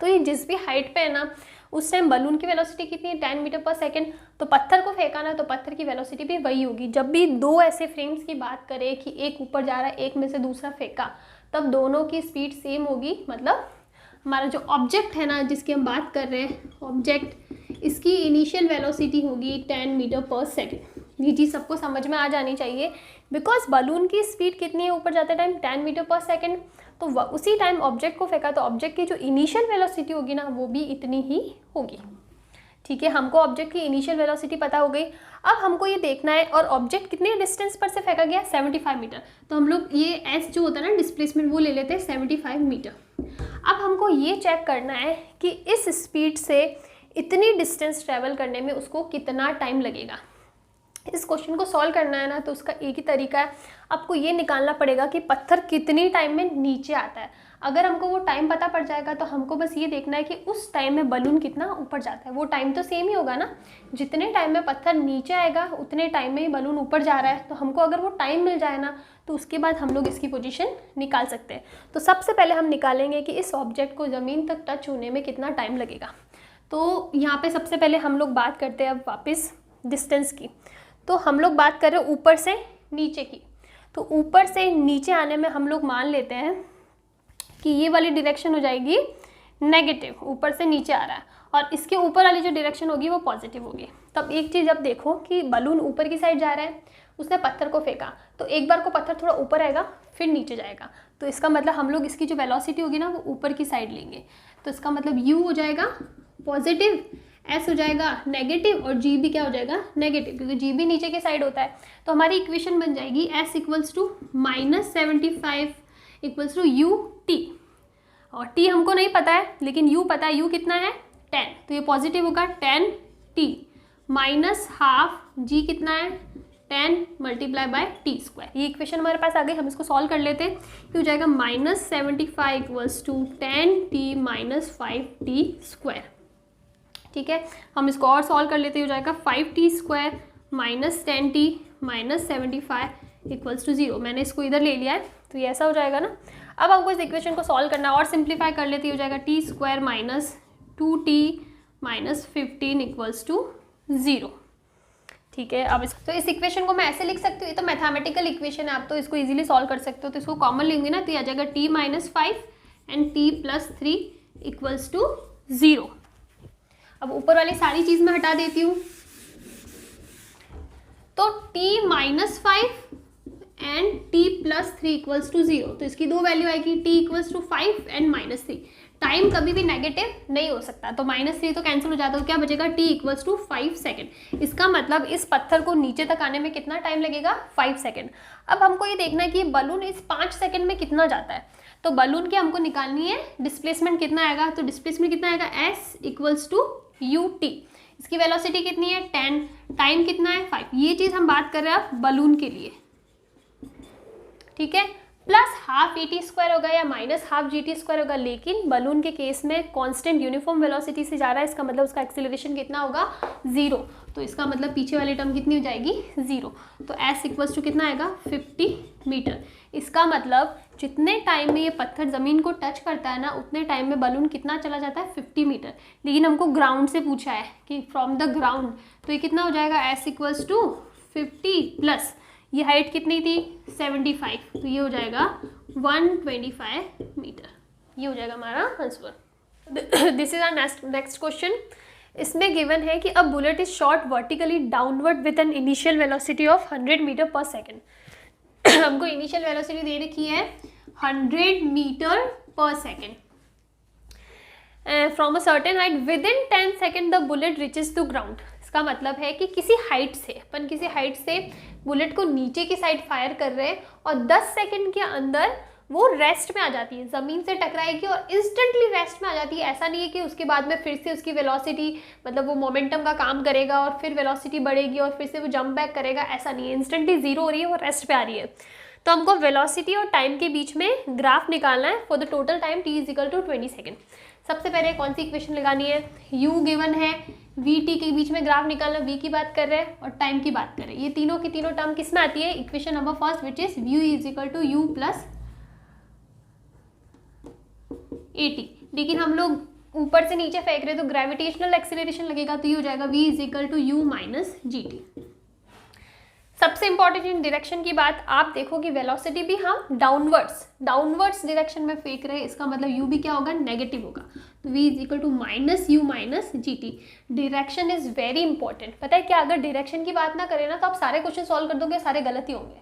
तो ये जिस भी हाइट पे है ना, उस टाइम बलून की वेलोसिटी कितनी है, 10 मीटर पर सेकंड। तो पत्थर को फेंका ना, तो पत्थर की वेलोसिटी भी वही होगी। जब भी दो ऐसे फ्रेम्स की बात करें कि एक ऊपर जा रहा है, एक में से दूसरा फेंका, तब दोनों की स्पीड सेम होगी। मतलब हमारा जो ऑब्जेक्ट है ना जिसकी हम बात कर रहे हैं, ऑब्जेक्ट, इसकी इनिशियल वेलोसिटी होगी 10 मीटर पर सेकेंड। ये चीज़ सबको समझ में आ जानी चाहिए बिकॉज बलून की स्पीड कितनी है ऊपर जाते टाइम, 10 मीटर पर सेकेंड। तो उसी टाइम ऑब्जेक्ट को फेंका तो ऑब्जेक्ट की जो इनिशियल वेलोसिटी होगी ना वो भी इतनी ही होगी। ठीक है, हमको ऑब्जेक्ट की इनिशियल वेलोसिटी पता हो गई। अब हमको ये देखना है और ऑब्जेक्ट कितने डिस्टेंस पर से फेंका गया, 75 मीटर। तो हम लोग ये एस जो होता है ना डिस्प्लेसमेंट, वो ले लेते हैं 75 मीटर। अब हमको ये चेक करना है कि इस स्पीड से इतनी डिस्टेंस ट्रैवल करने में उसको कितना टाइम लगेगा। इस क्वेश्चन को सॉल्व करना है ना, तो उसका एक ही तरीका है, आपको ये निकालना पड़ेगा कि पत्थर कितनी टाइम में नीचे आता है। अगर हमको वो टाइम पता पड़ जाएगा तो हमको बस ये देखना है कि उस टाइम में बलून कितना ऊपर जाता है। वो टाइम तो सेम ही होगा ना, जितने टाइम में पत्थर नीचे आएगा उतने टाइम में ही बलून ऊपर जा रहा है। तो हमको अगर वो टाइम मिल जाए ना, तो उसके बाद हम लोग इसकी पोजीशन निकाल सकते हैं। तो सबसे पहले हम निकालेंगे कि इस ऑब्जेक्ट को ज़मीन तक टच होने में कितना टाइम लगेगा। तो यहाँ पे सबसे पहले हम लोग बात करते हैं अब वापस डिस्टेंस की। तो हम लोग बात कर रहे हैं ऊपर से नीचे की। तो ऊपर से नीचे आने में हम लोग मान लेते हैं कि ये वाली डायरेक्शन हो जाएगी नेगेटिव, ऊपर से नीचे आ रहा है, और इसके ऊपर वाली जो डायरेक्शन होगी वो पॉजिटिव होगी। तब एक चीज़ अब देखो कि बलून ऊपर की साइड जा रहा है, उसने पत्थर को फेंका, तो एक बार को पत्थर थोड़ा ऊपर आएगा फिर नीचे जाएगा। तो इसका मतलब हम लोग इसकी जो वेलोसिटी होगी ना वो ऊपर की साइड लेंगे। तो इसका मतलब u हो जाएगा पॉजिटिव, s हो जाएगा नेगेटिव और g भी क्या हो जाएगा नेगेटिव, क्योंकि g भी नीचे के साइड होता है। तो हमारी इक्वेशन बन जाएगी s equals to -75 equals to u t, और t हमको नहीं पता है लेकिन u पता है, u कितना है 10, तो ये पॉजिटिव होगा 10 t माइनस हाफ g कितना है 10 मल्टीप्लाई बाय टी स्क्वायर। ये इक्वेशन हमारे पास आ गई, हम इसको सॉल्व कर लेते हैं। ये हो जाएगा -75 equals to 10t minus 5t square. ठीक है, हम इसको और सॉल्व कर लेते हैं। हो जाएगा 5t square minus 10t minus 75 equals to 0। मैंने इसको इधर ले लिया है तो ये ऐसा हो जाएगा ना। अब हमको इस इक्वेशन को सॉल्व करना और सिंप्लीफाई कर लेते हो जाएगा t square minus 2t minus 15 equals to 0। ठीक है, अब तो इस इक्वेशन को मैं ऐसे लिख सकती हूँ, ये तो मैथमेटिकल इक्वेशन है, आप तो इसको इजीली सॉल्व कर सकते हो। तो इसको कॉमन लेंगे ना, तो ये आ जाएगा t minus 5 and t plus 3 equals to 0। अब ऊपर वाली सारी चीज़ मैं हटा देती हूँ, तो t minus 5 and t plus 3 equals to 0। तो इसकी दो वैल्यू आएगी, t equals to 5 and minus 3। Time कभी भी नेगेटिव नहीं हो सकता, तो -3 तो कैंसिल हो जाता है, तो क्या बचेगा t इक्वल्स टू 5 सेकेंड। इसका मतलब इस पत्थर को नीचे तक आने में कितना टाइम लगेगा 5 सेकेंड। अब हमको ये देखना है कि बलून इस 5 सेकेंड में कितना जाता है। तो बलून की हमको निकालनी है डिस्प्लेसमेंट कितना आएगा, तो डिस्प्लेसमेंट कितना आएगा s इक्वल्स टू ut। इसकी वेलोसिटी कितनी है 10, टाइम कितना है 5। ये चीज़ हम बात कर रहे हैं अब बलून के लिए। ठीक है, plus half E T square होगा या minus half g t square होगा, लेकिन बलून के केस में कांस्टेंट यूनिफॉर्म वेलोसिटी से जा रहा है, इसका मतलब उसका एक्सीलरेशन कितना होगा, 0। तो इसका मतलब पीछे वाली टर्म कितनी हो जाएगी, 0। तो एस इक्वल्स टू कितना आएगा, 50 मीटर। इसका मतलब जितने टाइम में ये पत्थर ज़मीन को टच करता है ना, उतने टाइम में बलून कितना चला जाता है, 50 मीटर। लेकिन हमको ग्राउंड से पूछा है कि फ्रॉम द ग्राउंड, तो ये कितना हो जाएगा, एस इक्वल्स टू 50 प्लस ये हाइट कितनी थी, 75, तो ये हो जाएगा 125 मीटर। ये हो जाएगा हमारा answer. This is our next question. इसमें गिवन है कि a bullet is shot vertically downward with an initial velocity of 100 metre per second. हमको इनिशियल वेलोसिटी दे रखी है 100 metre per second. From a certain height within 10 second the bullet reaches to ground. इसका मतलब है कि किसी height से, अपन किसी हाइट से बुलेट को नीचे की साइड फायर कर रहे हैं और 10 सेकेंड के अंदर वो रेस्ट में आ जाती है, ज़मीन से टकराएगी और इंस्टेंटली रेस्ट में आ जाती है। ऐसा नहीं है कि उसके बाद में फिर से उसकी वेलोसिटी, मतलब वो मोमेंटम का काम करेगा और फिर वेलोसिटी बढ़ेगी और फिर से वो जंप बैक करेगा, ऐसा नहीं है। इंस्टेंटली जीरो हो रही है, वो रेस्ट पे आ रही है। तो हमको वेलोसिटी और टाइम के बीच में ग्राफ निकालना है for the total time t is equal to 20 second. सबसे पहले कौन सी इक्वेशन लगानी है, u गिवन है, v t के बीच में ग्राफ निकालना, v की बात कर रहे हैं और टाइम की बात कर रहे हैं। ये तीनों की तीनों टर्म किस में आती है, equation number first which is v is equal to u plus at। लेकिन हम लोग ऊपर से नीचे फेंक रहे तो ग्रेविटेशनल एक्सीलरेशन लगेगा, तो ये हो जाएगा v is equal to u minus g t. सबसे इंपॉर्टेंट इन डायरेक्शन की बात, आप देखो कि वेलोसिटी भी हम डाउनवर्ड्स डायरेक्शन में फेंक रहे हैं, इसका मतलब u भी क्या होगा, नेगेटिव होगा। तो v is equal to minus u minus g t. Direction is very important. पता है क्या, अगर डायरेक्शन की बात ना करें ना तो आप सारे क्वेश्चन सॉल्व कर दोगे, सारे गलत ही होंगे।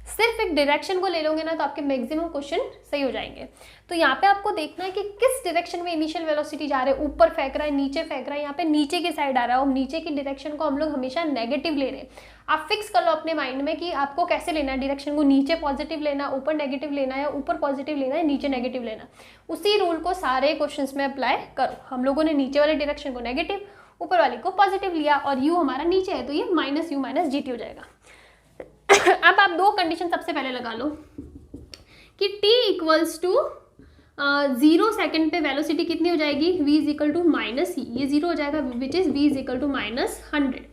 सिर्फ एक डायरेक्शन को ले लोगे ना तो आपके मैक्सिमम क्वेश्चन सही हो जाएंगे। तो यहाँ पे आपको देखना है कि किस डायरेक्शन में इनिशियल वेलोसिटी जा रहे हैं, ऊपर फेंक रहा है, नीचे फेंक रहा है, यहाँ पे नीचे की साइड आ रहा है और नीचे की डायरेक्शन को हम लोग हमेशा नेगेटिव ले रहे हैं। आप फिक्स कर लो अपने माइंड में कि आपको कैसे लेना है डायरेक्शन को, नीचे पॉजिटिव लेना, ऊपर नेगेटिव लेना है, ऊपर पॉजिटिव लेना है, नीचे नेगेटिव लेना। उसी रूल को सारे क्वेश्चंस में अप्लाई करो। हम लोगों ने नीचे वाले डायरेक्शन को नेगेटिव, ऊपर वाले को पॉजिटिव लिया और यू हमारा नीचे है तो ये minus u minus g T हो जाएगा। अब आप दो कंडीशन सबसे पहले लगा लो कि t इक्वल्स टू 0 सेकेंड पे वेलोसिटी कितनी हो जाएगी, v is equal to minus, ये 0 हो जाएगा which is v is equal to minus 100।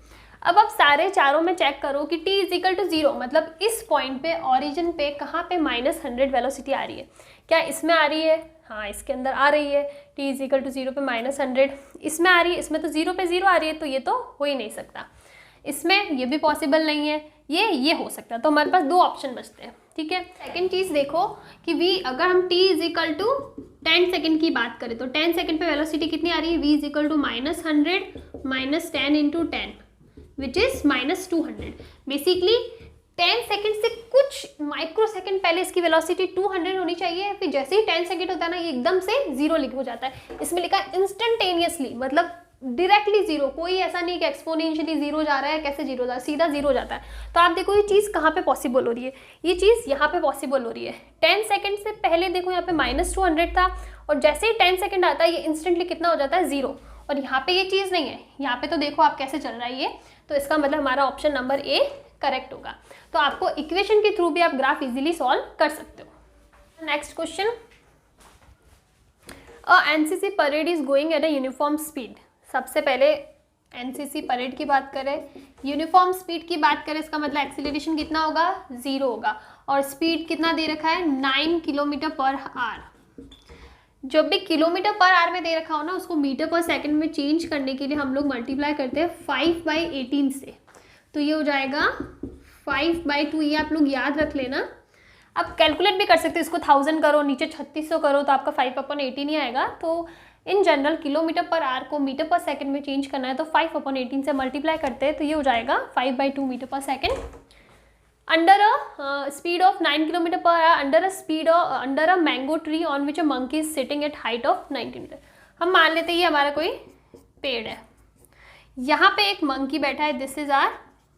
अब आप सारे चारों में चेक करो कि t इज इक्वल टू 0, मतलब इस पॉइंट पे ऑरिजिन पे कहाँ पे माइनस 100 वेलोसिटी आ रही है। क्या इसमें आ रही है, हाँ इसके अंदर आ रही है। t इज इक्वल टू 0 पे माइनस 100 इसमें आ रही है, इसमें तो 0 पे 0 आ रही है, तो ये तो हो ही नहीं सकता। इसमें ये भी पॉसिबल नहीं है, ये हो सकता है। तो हमारे पास दो ऑप्शन बचते हैं, ठीक है। सेकंड चीज़ देखो कि v, अगर हम t is equal to 10 second की बात करें तो 10 सेकेंड पे वेलोसिटी कितनी आ रही है, v is equal to minus 100 minus 10 into 10 which is minus 200। Basically 10 second से कुछ माइक्रो सेकेंड पहले इसकी वेलोसिटी 200 होनी चाहिए, फिर जैसे ही 10 सेकेंड होता है ना ये एकदम से जीरो लिख हो जाता है। इसमें लिखा है इंस्टेंटेनियसली, मतलब डायरेक्टली जीरो, कोई ऐसा नहीं कि एक्सपोनेंशियली जीरो जा रहा है, कैसे जीरो जा रहा है, सीधा जीरो जाता है। तो आप देखो ये चीज़ कहाँ पे पॉसिबल हो रही है, ये चीज़ यहाँ पे पॉसिबल हो रही है। 10 सेकेंड से पहले देखो यहाँ पे माइनस 200 था और जैसे ही 10 सेकेंड आता है ये इंस्टेंटली कितना हो जाता है, जीरो। और यहाँ पे ये चीज़ नहीं है, यहाँ पे तो देखो आप कैसे चल रहा है ये। तो इसका मतलब हमारा ऑप्शन नंबर ए करेक्ट होगा। तो आपको इक्वेशन के थ्रू भी आप ग्राफ इजीली सॉल्व कर सकते हो। Next question, NCC parade is going at a uniform speed. सबसे पहले एनसीसी परेड की बात करें, यूनिफॉर्म स्पीड की बात करें, इसका मतलब एक्सीलरेशन कितना होगा, 0 होगा और स्पीड कितना दे रखा है, 9 किलोमीटर पर आवर। जब भी किलोमीटर पर आवर में दे रखा हो ना उसको मीटर पर सेकंड में चेंज करने के लिए हम लोग मल्टीप्लाई करते हैं 5/18 से, तो ये हो जाएगा 5/2। ये आप लोग याद रख लेना। आप कैलकुलेट भी कर सकते हो, इसको 1000 करो, नीचे 3600 करो तो आपका 5/18 ही आएगा। तो in general kilometre per our को मीटर पर सेकंड में चेंज करना है तो 5/18 से मल्टीप्लाई करते हैं तो ये हो जाएगा 5/2 metre per second under a speed of 9 kilometre per hour under a mango tree on which a monkey is sitting at height of 90 metre. हम मान लेते हैं ये हमारा कोई पेड़ है, यहाँ पे एक मंकी बैठा है, दिस इज आवर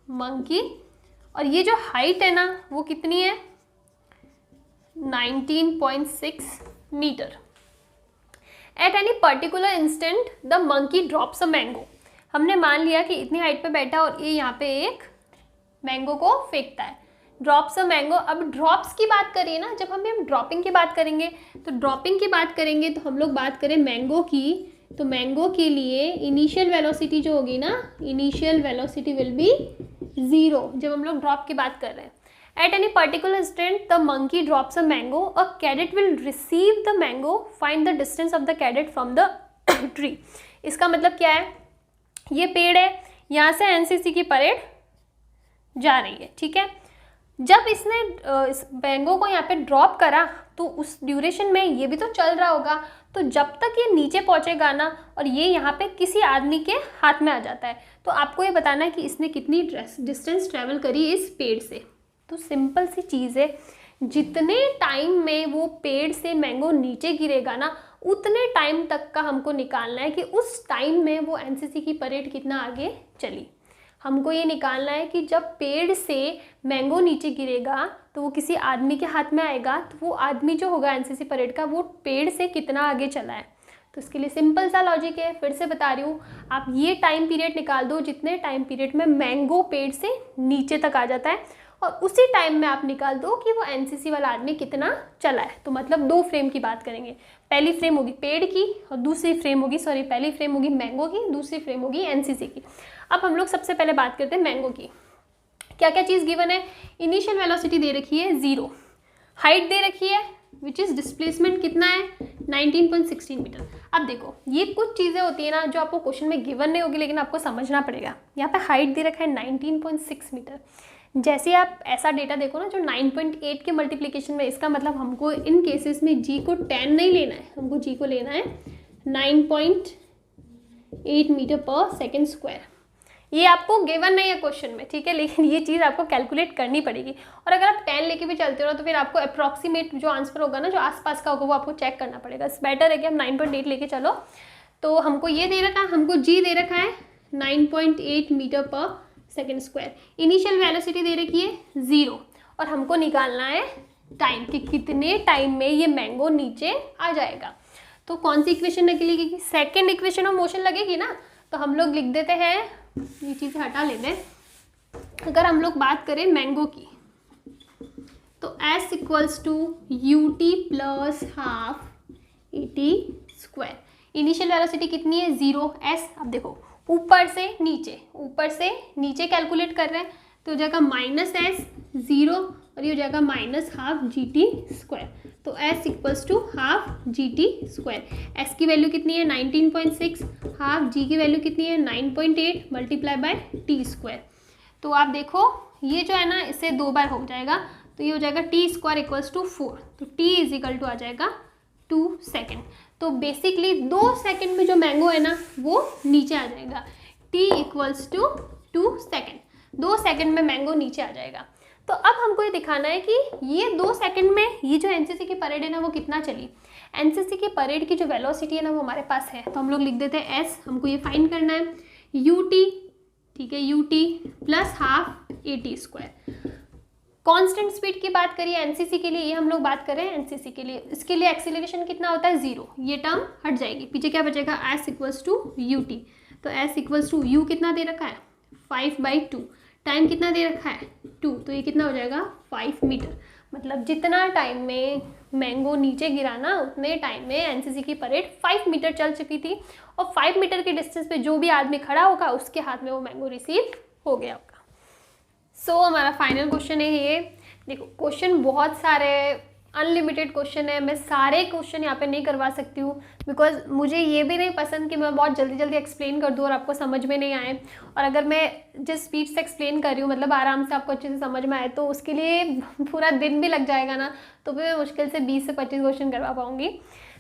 मंकी, और ये जो हाइट है ना वो कितनी है, 19.6 metre. At any particular instant the monkey drops a mango. हमने मान लिया कि इतनी हाइट पे बैठा और ये यहाँ पे एक मैंगो को फेंकता है। Drops of mango. अब ड्रॉप्स की बात करिए ना, जब हम ड्रॉपिंग की बात करेंगे तो ड्रॉपिंग की बात करेंगे तो हम लोग बात करें मैंगो की, तो मैंगो के लिए इनिशियल वेलोसिटी जो होगी ना, इनिशियल वेलोसिटी विल बी 0 जब हम लोग ड्रॉप की बात कर रहे हैं। At any particular instant, the monkey drops a mango. A cadet will receive the mango. Find the distance of the cadet from the tree. इसका मतलब क्या है, ये पेड़ है, यहाँ से एनसीसी की परेड जा रही है, ठीक है। जब इसने इस मैंगो को यहाँ पे ड्रॉप करा तो उस ड्यूरेशन में ये भी तो चल रहा होगा, तो जब तक ये नीचे पहुँचेगा ना और ये यहाँ पे किसी आदमी के हाथ में आ जाता है, तो आपको ये बताना है कि इसने कितनी डिस्टेंस ट्रेवल करी इस पेड़ से। तो सिंपल सी चीज़ है, जितने टाइम में वो पेड़ से मैंगो नीचे गिरेगा ना, उतने टाइम तक का हमको निकालना है कि उस टाइम में वो एनसीसी की परेड कितना आगे चली। हमको ये निकालना है कि जब पेड़ से मैंगो नीचे गिरेगा तो वो किसी आदमी के हाथ में आएगा, तो वो आदमी जो होगा एनसीसी परेड का, वो पेड़ से कितना आगे चला है। तो इसके लिए सिंपल सा लॉजिक है, फिर से बता रही हूँ, आप ये टाइम पीरियड निकाल दो जितने टाइम पीरियड में मैंगो पेड़ से नीचे तक आ जाता है, और उसी टाइम में आप निकाल दो कि वो एनसीसी वाला आदमी कितना चला है। तो मतलब 2 फ्रेम की बात करेंगे, पहली फ्रेम होगी पेड़ की और दूसरी फ्रेम होगी, पहली फ्रेम होगी मैंगो की, दूसरी फ्रेम होगी एनसीसी की। अब हम लोग सबसे पहले बात करते हैं मैंगो की। क्या क्या चीज़ गिवन है, इनिशियल वेलोसिटी दे रखी है 0, हाइट दे रखी है विच इज़ डिस्प्लेसमेंट कितना है 19.16 मीटर। अब देखो ये कुछ चीज़ें होती है ना जो आपको क्वेश्चन में गिवन नहीं होगी, लेकिन आपको समझना पड़ेगा। यहाँ पे हाइट दे रखा है 19.6 मीटर। जैसे आप ऐसा डेटा देखो ना जो 9.8 के मल्टीप्लिकेशन में, इसका मतलब हमको इन केसेस में जी को 10 नहीं लेना है, हमको जी को लेना है 9.8 मीटर पर सेकेंड स्क्वायर। ये आपको गिवन नहीं है क्वेश्चन में, ठीक है, लेकिन ये चीज़ आपको कैलकुलेट करनी पड़ेगी। और अगर आप 10 लेके भी चलते हो तो फिर आपको अप्रॉक्सीमेट जो आंसर होगा ना, जो आसपास का होगा, वो आपको चेक करना पड़ेगा। बेटर है कि हम 9.8 लेके चलो। तो हमको ये दे रखा है, हमको जी दे रखा है 9.8 metre per second square, initial velocity दे रखी है 0, और हमको निकालना है टाइम कि कितने टाइम में ये मैंगो नीचे आ जाएगा। तो कौन सी इक्वेशन लगेगी, सेकेंड इक्वेशन ऑफ मोशन लगेगी ना। तो हम लोग लिख देते हैं, ये चीज़ें हटा लेते हैं। अगर हम लोग बात करें मैंगो की, तो s equals to ut plus half at square. Initial velocity कितनी है 0 s। अब देखो ऊपर से नीचे कैलकुलेट कर रहे हैं, तो हो जाएगा -s 0 और ये हो जाएगा -हाफ gt स्क्वायर। तो s equals to half gt square. s की वैल्यू कितनी है 19.6, हाफ g की वैल्यू कितनी है 9.8 मल्टीप्लाई बाय t स्क्वायर। तो आप देखो ये जो है ना, इससे 2 बार हो जाएगा, तो ये हो जाएगा t स्क्वायर इक्वल्स टू 4, तो t इज इक्वल टू आ जाएगा 2 सेकेंड। तो बेसिकली 2 सेकेंड में जो मैंगो है ना वो नीचे आ जाएगा, t equals to 2 second, 2 second में मैंगो नीचे आ जाएगा। तो अब हमको ये दिखाना है कि ये 2 सेकेंड में ये जो एनसीसी की परेड है ना वो कितना चली। एनसीसी की परेड की जो वेलोसिटी है ना वो हमारे पास है, तो हम लोग लिख देते हैं s, हमको ये फाइंड करना है ut, ठीक है, ut plus half at square. Constant speed की बात करिए एनसीसी के लिए, ये हम लोग बात करें एनसीसी के लिए, इसके लिए एक्सीलरेशन कितना होता है 0, ये टर्म हट जाएगी, पीछे क्या बचेगा s इक्वल्स टू ut। तो s इक्वल्स टू u कितना दे रखा है 5/2, टाइम कितना दे रखा है 2, तो ये कितना हो जाएगा 5 मीटर। मतलब जितना टाइम में मैंगो नीचे गिरा ना, उतने टाइम में एनसीसी की परेड 5 मीटर चल चुकी थी, और 5 मीटर के डिस्टेंस पे जो भी आदमी खड़ा होगा उसके हाथ में वो मैंगो रिसीव हो गया होगा। सो हमारा फाइनल क्वेश्चन है ये। देखो क्वेश्चन बहुत सारे, अनलिमिटेड क्वेश्चन है, मैं सारे क्वेश्चन यहाँ पे नहीं करवा सकती हूँ, बिकॉज मुझे ये भी नहीं पसंद कि मैं बहुत जल्दी जल्दी एक्सप्लेन कर दूँ और आपको समझ में नहीं आए। और अगर मैं जिस स्पीड से एक्सप्लेन कर रही हूँ, मतलब आराम से आपको अच्छे से समझ में आए, तो उसके लिए पूरा दिन भी लग जाएगा ना, तो भी मैं मुश्किल से 20 से 25 क्वेश्चन करवा पाऊँगी।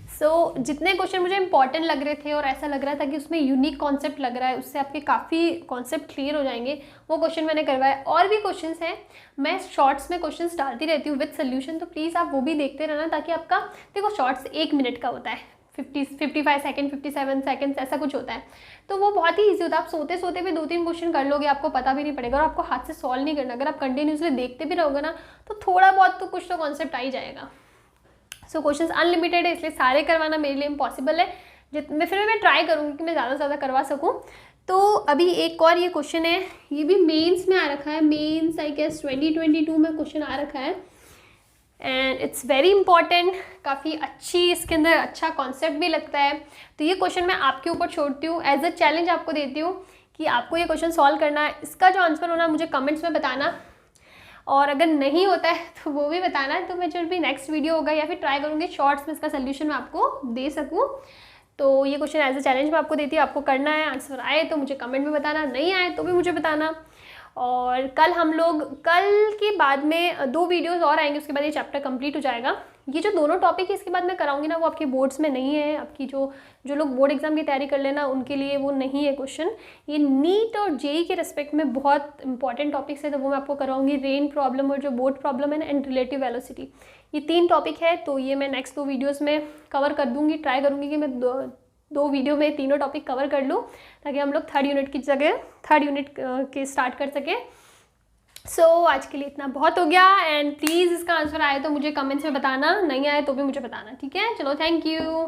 सो जितने क्वेश्चन मुझे इंपॉर्टेंट लग रहे थे और ऐसा लग रहा था कि उसमें यूनिक कॉन्सेप्ट लग रहा है, उससे आपके काफ़ी कॉन्सेप्ट क्लियर हो जाएंगे, वो क्वेश्चन मैंने करवाए। और भी क्वेश्चंस हैं, मैं शॉर्ट्स में क्वेश्चंस डालती रहती हूँ विद सोल्यूशन, तो प्लीज़ आप वो भी देखते रहना, ताकि आपका, देखो शॉर्ट्स 1 मिनट का होता है, 55 सेकेंड 57 सेकेंड्स ऐसा कुछ होता है, तो वो बहुत ही ईजी होता है। आप सोते सोते भी 2-3 क्वेश्चन कर लोगे, आपको पता भी नहीं पड़ेगा और आपको हाथ से सॉल्व नहीं करना। अगर आप कंटिन्यूसली देखते भी रहोगे ना, तो थोड़ा बहुत तो कुछ तो कॉन्सेप्ट आ ही जाएगा। सो क्वेश्चंस अनलिमिटेड है, इसलिए सारे करवाना मेरे लिए इम्पॉसिबल है। जितने फिर मैं ट्राई करूँगी कि मैं ज़्यादा से ज़्यादा करवा सकूँ। तो अभी एक और ये क्वेश्चन है, ये भी मेंस में आ रखा है, मेंस आई गेस 2022 में क्वेश्चन आ रखा है एंड इट्स वेरी इंपॉर्टेंट, काफ़ी अच्छी इसके अंदर अच्छा कॉन्सेप्ट भी लगता है। तो ये क्वेश्चन मैं आपके ऊपर छोड़ती हूँ, एज अ चैलेंज आपको देती हूँ कि आपको ये क्वेश्चन सॉल्व करना है। इसका जो आंसर होना मुझे कमेंट्स में बताना, और अगर नहीं होता है तो वो भी बताना, तो मैं जो भी नेक्स्ट वीडियो होगा या फिर ट्राई करूँगी शॉर्ट्स में इसका सोल्यूशन मैं आपको दे सकूँ। तो ये क्वेश्चन एज अ चैलेंज मैं आपको देती हूँ, आपको करना है, आंसर आए तो मुझे कमेंट में बताना, नहीं आए तो भी मुझे बताना। और कल हम लोग, कल के बाद में 2 वीडियोस और आएंगे, उसके बाद ये चैप्टर कंप्लीट हो जाएगा। ये जो दोनों टॉपिक है इसके बाद मैं कराऊंगी ना, वो आपके बोर्ड्स में नहीं है, आपकी जो लोग बोर्ड एग्जाम की तैयारी कर लेना उनके लिए वो नहीं है क्वेश्चन। ये नीट और जेई के रिस्पेक्ट में बहुत इंपॉर्टेंट टॉपिक्स है, तो वो मैं आपको कराऊंगी। रेन प्रॉब्लम और जो बोर्ड प्रॉब्लम है ना, एंड रिलेटिव वेलोसिटी, ये 3 टॉपिक है। तो ये मैं नेक्स्ट 2 वीडियोज़ में कवर कर दूँगी, ट्राई करूँगी कि मैं दो वीडियो में तीनों टॉपिक कवर कर लूँ, ताकि हम लोग 3rd यूनिट की जगह 3rd यूनिट के स्टार्ट कर सकें। सो आज के लिए इतना बहुत हो गया, एंड प्लीज़ इसका आंसर आए तो मुझे कमेंट्स में बताना, नहीं आए तो भी मुझे बताना, ठीक है। चलो, थैंक यू।